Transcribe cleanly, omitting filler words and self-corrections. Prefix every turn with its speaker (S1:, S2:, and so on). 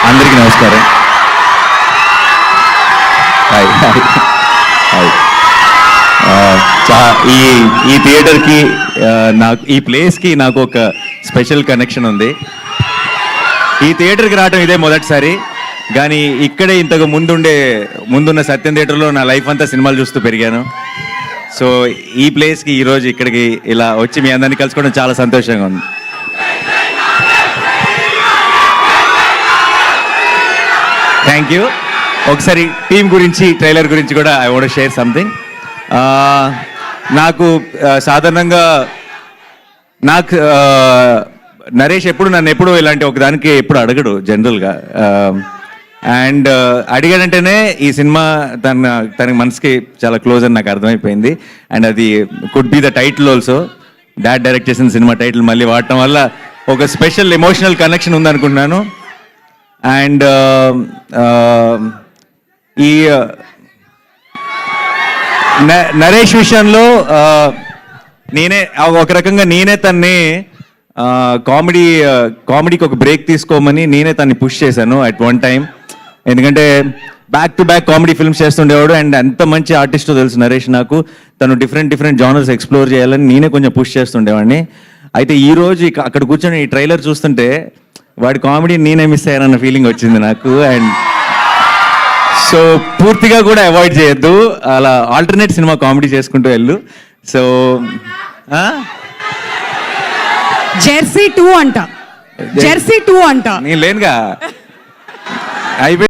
S1: అందరికీ నమస్కారం. Hi hi hi. ఈ థియేటర్కి నాకు ఈ ప్లేస్కి నాకు ఒక స్పెషల్ కనెక్షన్ ఉంది. ఈ థియేటర్కి రావడం ఇదే మొదటిసారి, కానీ ఇక్కడే ఇంతకు ముందున్న సత్యం థియేటర్లో నా లైఫ్ అంతా సినిమాలు చూస్తూ పెరిగాను. సో ఈ ప్లేస్కి ఈరోజు ఇక్కడికి ఇలా వచ్చి మీ అందరినీ కలుసుకోవడం చాలా సంతోషంగా ఉంది. Thank you. ఒకసారి టీం గురించి, ట్రైలర్ గురించి కూడా ఐ వాంట్ షేర్ సంథింగ్. నాకు సాధారణంగా నరేష్ నన్ను ఎప్పుడు ఇలాంటి ఒకదానికి ఎప్పుడు అడగడు జనరల్గా. అండ్ అడిగాడంటేనే ఈ సినిమా తనకి మనసుకి చాలా క్లోజ్ అని నాకు అర్థమైపోయింది. అండ్ అది could be the title also. Dad direct చేసిన సినిమా టైటిల్ మళ్ళీ వాడటం వల్ల ఒక స్పెషల్ ఎమోషనల్ కనెక్షన్ ఉందనుకుంటున్నాను. అండ్ ఈ నరేష్ విషయంలో ఒక రకంగా నేనే తన్ని కామెడీకి ఒక బ్రేక్ తీసుకోమని నేనే తన్ని పుష్ చేశాను అట్ వన్ టైం. ఎందుకంటే back to back comedy films చేస్తుండేవాడు. అండ్ ఎంత మంచి ఆర్టిస్టో తెలుసు నరేష్ నాకు. తను డిఫరెంట్ జానర్స్ ఎక్స్ప్లోర్ చేయాలని నేనే కొంచెం పుష్ చేస్తుండేవాడిని. అయితే ఈ రోజు అక్కడ కూర్చొని ఈ ట్రైలర్ చూస్తుంటే వాడి కామెడీ నేనే మిస్ అయ్యానన్న ఫీలింగ్ వచ్చింది నాకు. అండ్ సో పూర్తిగా కూడా అవాయిడ్ చేయొద్దు, అలా ఆల్టర్నేట్ సినిమా కామెడీ చేసుకుంటూ వెళ్ళు. సో
S2: జెర్సీ 2 అంట, జెర్సీ 2 అంట.
S1: నేను లేనుగా అయిపోయి